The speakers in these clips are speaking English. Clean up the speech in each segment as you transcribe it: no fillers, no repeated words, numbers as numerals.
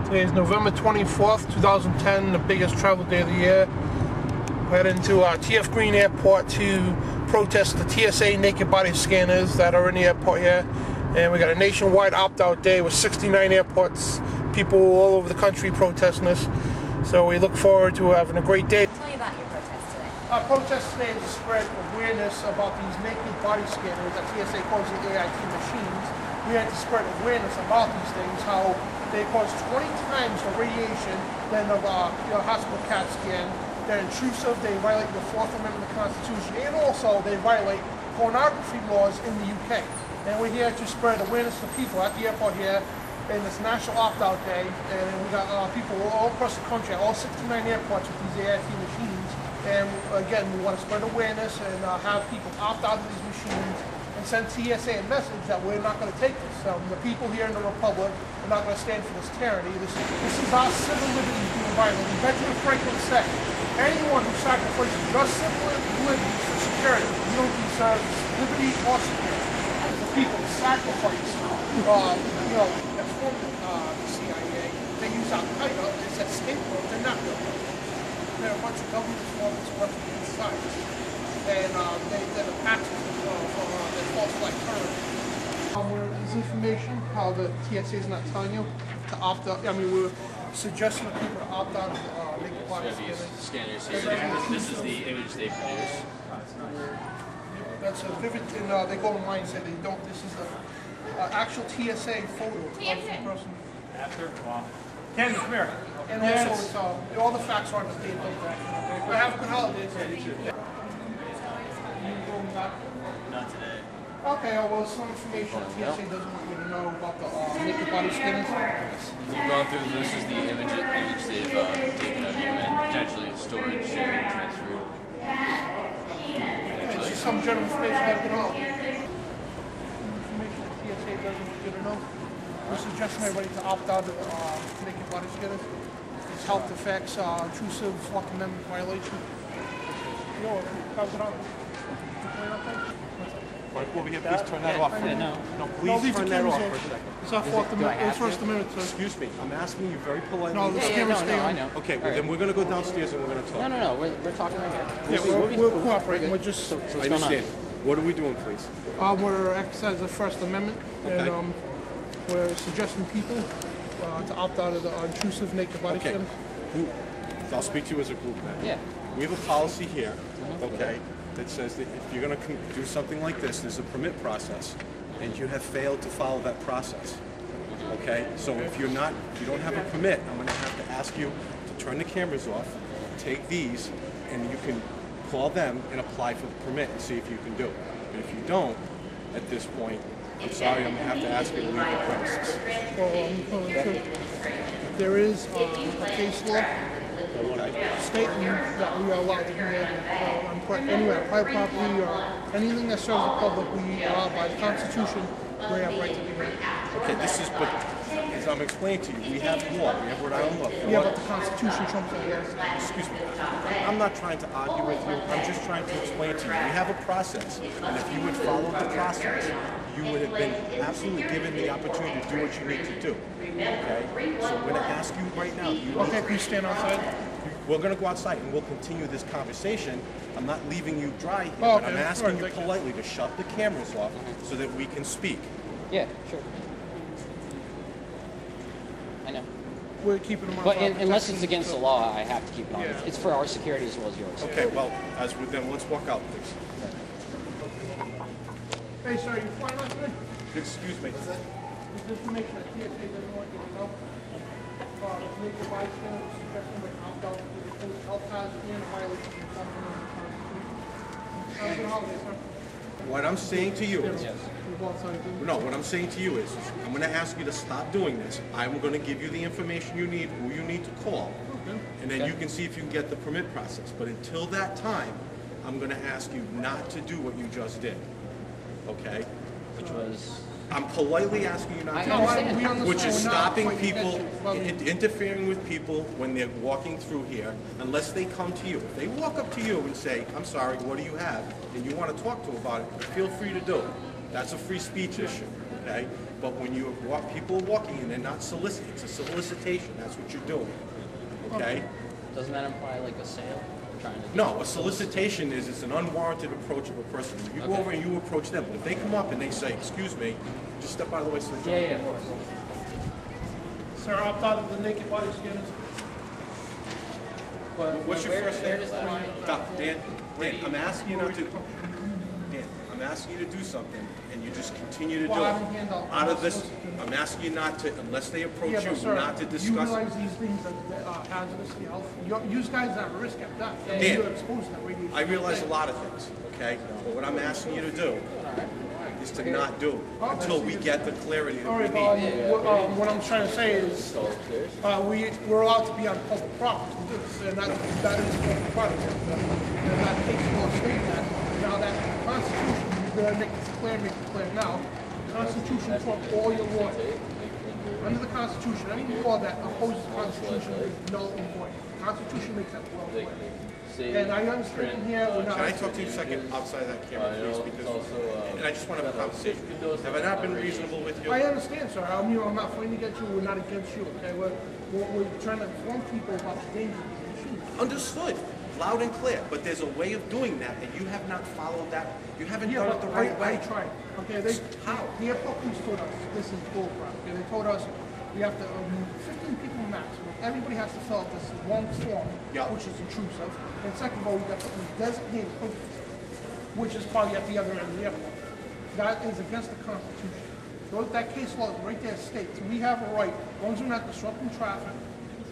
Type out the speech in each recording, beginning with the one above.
Today is November 24th, 2010, the biggest travel day of the year. We're heading to TF Green Airport to protest the TSA naked body scanners that are in the airport here. And we got a nationwide opt-out day with 69 airports, people all over the country protesting this. So we look forward to having a great day. Tell me about your protest today. Our protest today is to spread awareness about these naked body scanners that TSA calls the AIT machines. We had to spread awareness about these things, how they cause 20 times the radiation than of hospital CAT scan. They're intrusive, they violate the 4th Amendment of the Constitution, and also they violate pornography laws in the UK. And we're here to spread awareness to people at the airport here in this National Opt-Out Day. And we got people all across the country, all 69 airports with these AIT machines. And again, we want to spread awareness and have people opt out of these machines and send TSA a message that we're not going to take this. The people here in the Republic are not going to stand for this tyranny. This is our civil liberties being violated. Benjamin Franklin said, anyone who sacrifices your civil liberties for security, you don't deserve liberty or security. The people sacrifice, that's formed the CIA. They use Al-Qaeda as a scapegoat. They're not real. They're a bunch of government informants working inside. And they're the patches for false flag terrorism. This information, how the TSA is not telling you to opt out. I mean, we're suggesting to people to opt out of naked body scanners here. This is the image they produce. That's a vivid, and they go online and say they don't. This is the actual TSA photo of the person. After? Wow. Ken, come here. And also, it's, all the facts are on the paper. Well, have a good holiday. Not today. Okay, well, some information that TSA doesn't want you to know about the naked body scanners. We've gone through, this is the image they've taken of you and potentially storage, sharing, transfer. It's just some general information that you know. Information that TSA doesn't want you to know. We're suggesting everybody to opt out of naked body scanners. Its health effects, intrusive 4th Amendment violation. Yo, how's it on? Over here, please turn that off. No, please turn that off for a second. It's not 4th Amendment, it's 1st Amendment. Excuse me, I'm asking you very politely. No, the cameras stay on. I know. Okay, well, then we're going to go downstairs and we're going to talk. No, we're talking right here. Yeah, we're cooperating. We're just. I understand. What are we doing, please? We're exercising the 1st Amendment, and we're suggesting people to opt out of the intrusive naked body scanners. I'll speak to you as a group then. Yeah. We have a policy here, okay, that says that if you're going to do something like this, there's a permit process, and you have failed to follow that process. Okay, so if you don't have a permit, I'm going to have to ask you to turn the cameras off, take these, and you can call them and apply for the permit and see if you can do it. But if you don't, at this point, I'm sorry, I'm going to have to ask you to leave the premises. Well, there is a case law stating that we are allowed to do anywhere, private property or anything that serves the public. We are, by the Constitution, we have right to do that. Okay, this is, but as I'm explaining to you, we have law, we have Rhode Island law. Yeah, but the Constitution trumps the law. Excuse me, I'm not trying to argue with you, I'm just trying to explain to you. We have a process, and if you would follow the process, you would have been absolutely given the opportunity to do what you need to do. Okay? So I'm going to ask you right now. Okay, can you stand outside? We're going to go outside and we'll continue this conversation. I'm not leaving you dry here, but I'm asking you politely to shut the cameras off so that we can speak. Yeah, sure. I know. We're keeping them on. But unless it's against the law, I have to keep it on. Yeah. It's for our security as well as yours. Okay, well, then let's walk out, please. Hey, sir, you flying out today? Excuse me. This information that TSA doesn't want you to know. Naked body scanners, suggesting like opt out to the health hazard and violation of the 4th Amendment of the Constitution. Have a good holiday, sir. What I'm saying to you is, Yes. what I'm saying to you is, I'm going to ask you to stop doing this. I'm going to give you the information you need, who you need to call, and then you can see if you can get the permit process. But until that time, I'm going to ask you not to do what you just did. Okay? Which was... I'm politely asking you not to understand. which is stopping people, interfering with people when they're walking through here, unless they come to you. If they walk up to you and say, I'm sorry, what do you have? And you want to talk to them about it, feel free to do it. That's a free speech issue. okay? But when people are walking and they're not soliciting, it's a solicitation, that's what you're doing, okay? Doesn't that imply like a sale? Trying to No, a solicitation is it's an unwarranted approach of a person. You go over and you approach them, but if they come up and they say, excuse me, just step out of the way so they Yeah, yeah, of course. Sir, opt out of the naked body scanners. What's your first name? Where does that line? Dan, I'm asking you not to. Dan, I'm asking you to do something, and you just continue to do Well, I it. don't hand out Out of this, solicitation. I'm asking you not to, unless they approach Yeah, you, but sir, not to you discuss. realize these things are hazardous to health. You guys are at risk at that. Dan, You're exposed to that radiation. I realize a lot of things, okay? But what I'm asking you to do is to not do it until we get the clarity All that right, we need. what I'm trying to say is, we're allowed to be on public property, and that is public property. And that takes law state that, now that the Constitution, you're gonna make it clear now, the Constitution trumps all your laws. Under the Constitution, any law that opposes the Constitution is null and void. The Constitution makes that law void. And I understand here, we're not. Can I talk to you a second outside of that camera, please? Because, and I just want to have a conversation. Have I not been reasonable with you? I understand, sir. I'm not fighting against you. We're not against you. Okay, we're trying to inform people about the dangers of these machines. Understood, loud and clear. But there's a way of doing that, and you have not followed that. You haven't done it the right I way. tried. Okay, How? The airport police told us this is bullcrap. Okay, they told us we have to 15 people max. Everybody has to fill out this one form, Yeah. which is intrusive. And second of all, we got something designated protest, which is probably at the other end of the airport. That is against the Constitution. So that case law is right there states we have a right, as long as we're not disrupting traffic,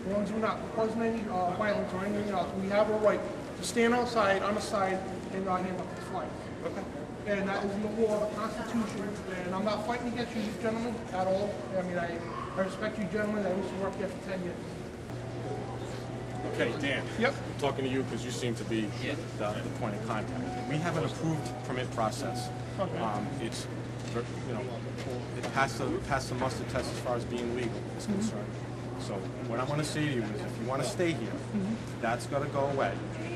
as long as we're not causing any violence or anything else, we have a right to stand outside on the side and hand up the flags. Okay. And that is in the law of the Constitution. And I'm not fighting against you gentlemen at all. I mean, I respect you gentlemen. I used to work here for 10 years. Okay, Dan. Yep. I'm talking to you because you seem to be the point of contact. We have an approved permit process. Okay. It's, you know, it passed the muster test as far as being legal is concerned. So what I want to say to you is if you want to stay here, that's got to go away.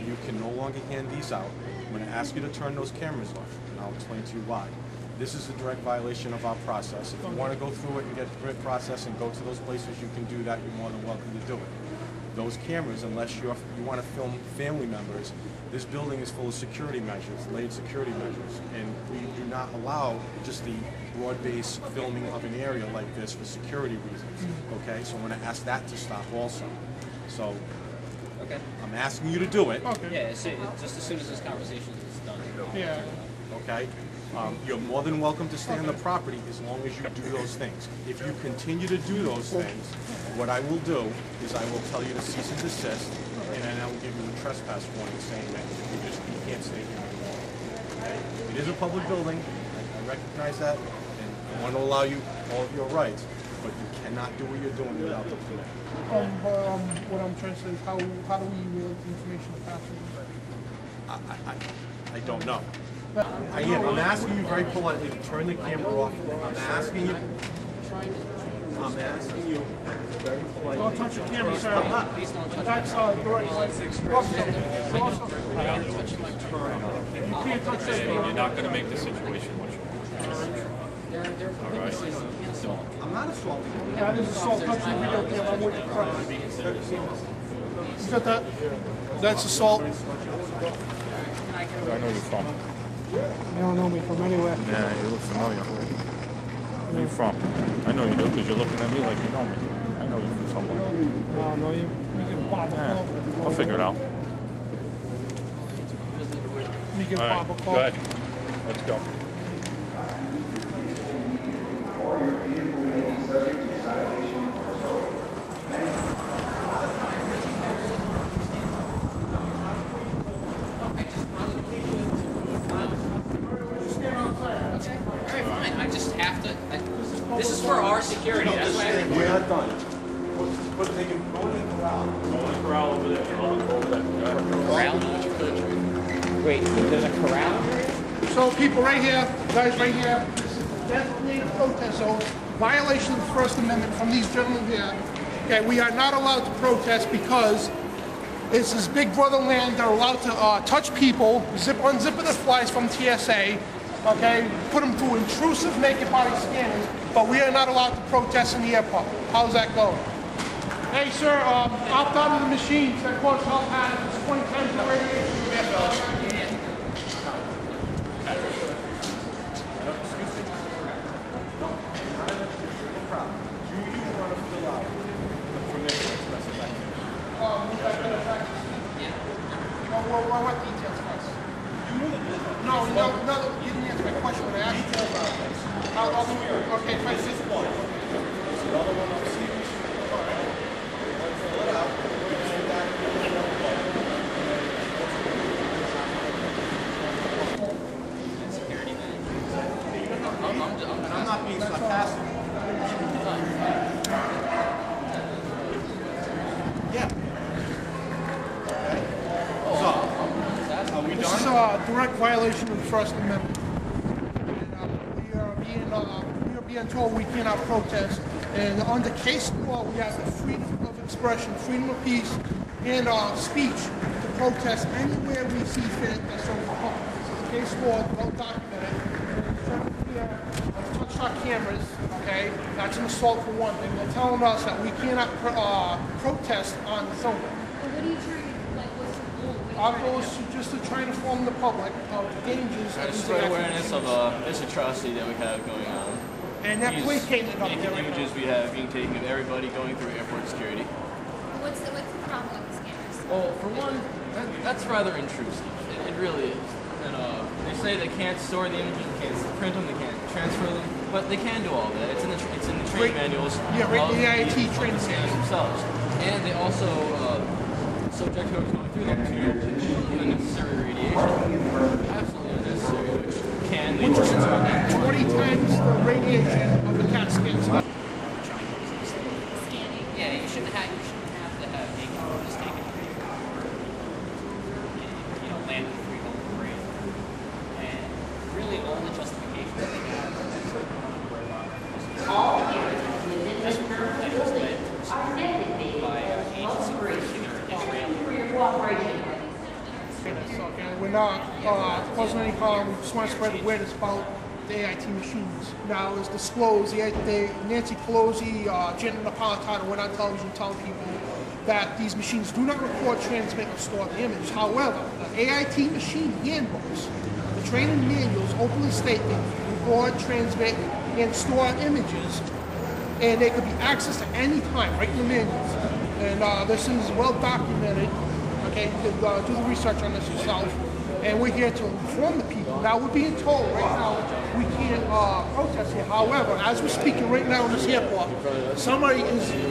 You can no longer hand these out. I'm going to ask you to turn those cameras off, and I'll explain to you why. This is a direct violation of our process. If you want to go through it and get the permit process and go to those places, you can do that. You're more than welcome to do it. Those cameras, unless you want to film family members, this building is full of security measures, laid security measures, and we do not allow just the broad-based filming of an area like this for security reasons. Okay, so I'm going to ask that to stop also. So, Okay. I'm asking you to do it. Okay. Yeah, just as soon as this conversation is done. Yeah. Okay? You're more than welcome to stay on the property as long as you do those things. If you continue to do those things, what I will do is I will tell you to cease and desist, and then I will give you a trespass warning saying that you can't stay here anymore. Okay? It is a public building, I recognize that, and I want to allow you all of your rights, but you cannot do what you're doing without the permit. What I'm trying to say is how do we relay the information to passengers? I don't know. I'm asking you very politely to turn the camera off. I'm asking you very politely. Don't touch the camera, sir. Please don't touch That's direct. You can't touch that. You're not going to make the situation much worse. They're witnesses in assault. I'm not assaulting you. That is assault. Touch the video camera. I'm with you. You got that? That's assault. I know you're from. You don't know me from anywhere. Yeah, you look familiar. Where are you from? I know you do because you're looking at me like you know me. I know you from somewhere. I don't know you. You can pop a Yeah, call. I'll figure it out. You can All pop a right, call. go ahead. Let's go. Very fine. I just have to. This is for our security. That's why I We're not done. But they can go in the corral. Go in the corral over there. I'll go over there. Go ahead. corral. Wait, there's a corral? So people right here, guys right here, this is designated protest zone, violation of the First Amendment from these gentlemen here. Okay, we are not allowed to protest because this is Big Brother land. They're allowed to touch people, unzip their flies from TSA, okay, put them through intrusive naked body scanners, but we are not allowed to protest in the airport. How's that going? Hey, sir, opt out of the machines that cause health hazards 20 times the radiation. Well, what details first? No, you didn't answer my question when I asked you. Okay, fine. This one. There's another one upstairs. All right. Fill it out. Security man. I'm not being sarcastic. Yeah. This is a direct violation of the First Amendment. And, we are being told we cannot protest. And under case law, we have the freedom of expression, freedom of speech, and speech to protest anywhere we see fit. That's so this is case law, well documented. Touch our cameras, okay? That's an assault for one thing. They're telling us that we cannot protest on film. What are you trying to, like, what's your goal? Our goal is just to try to inform the public of the dangers of these Spread awareness of this atrocity that we have going on. and that police came in up there. Images we have being taken of everybody going through airport security. What's the problem with the scanners? Well, for one, that's rather intrusive. It really is. And they say they can't store the images, they can't print them, they can't transfer them, but they can do all that. It's in the training manuals. Yeah, right, the IIT of training the scanners themselves. And they also subject whoever's going through them to unnecessary radiation. Absolutely unnecessary, which can lead to 20 times the radiation of the CAT scans. Scanning. Yeah, you shouldn't have to have naked photos taken. You know, land in free home parade. And really all the justification that they have is just perpetrators led by agency pushing Israel. Okay, we're not causing any harm. We just want to spread awareness about the AIT machines. Now, as disclosed, Nancy Pelosi, Janet Napolitano went on television telling people that these machines do not record, transmit, or store the image. However, the AIT machine handbooks, the training manuals openly state they record, transmit, and store images, and they could be accessed at any time, right in the manuals. And this is well documented. Okay, you can do the research on this yourself. And we're here to inform the people. Now, we're being told right now we can't protest here. However, as we're speaking right now in this airport,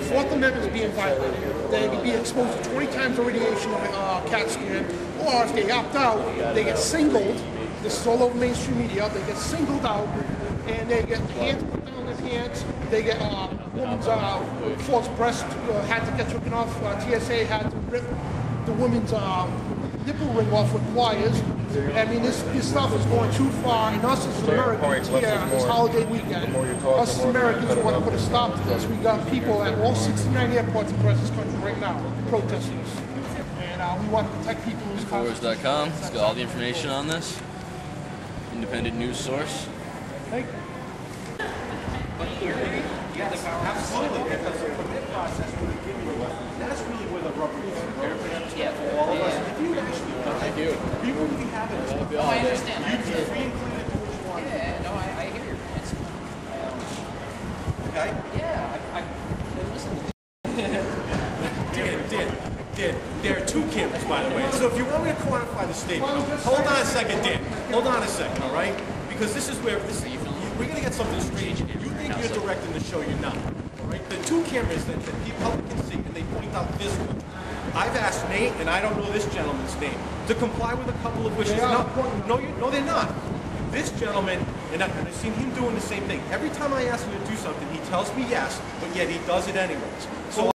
Fourth Amendment is being violated. They could be exposed to 20 times the radiation of a CAT scan, or if they opt out, they get singled. This is all over mainstream media. They get singled out, and they get hands put down their pants. They get woman's false breast had to get taken off. TSA had to rip the woman's nipple ring off with pliers. I mean, this stuff is going too far, and us as Americans here on this holiday weekend, us as Americans want to put a stop to this. We got people at all 69 airports across this country right now protesting this. And we want to protect people who's Forwars.com. It's got all the information on this. Independent news source. Thank you. Yes, absolutely. Because the permit process would give you a weapon. That's really where the rubber meets the road. Yeah, For all of us. If you actually Thank you. we wouldn't be having this. Oh, I understand. You'd be free and clear to do what you want. Yeah, no, I hear your points. Okay? Yeah, I listen. Dan, there are two cameras, by the way. So if you want me to quantify the statement, hold on a second, Dan. Hold on a second, all right? Because this is where we're going to get something straight. You think you're directing the show, you're not. All right? The two cameras that the public can see, and they point out this one. I've asked Nate, and I don't know this gentleman's name, to comply with a couple of wishes. No, they're not. This gentleman, and I've seen him doing the same thing. Every time I ask him to do something, he tells me yes, but yet he does it anyways. So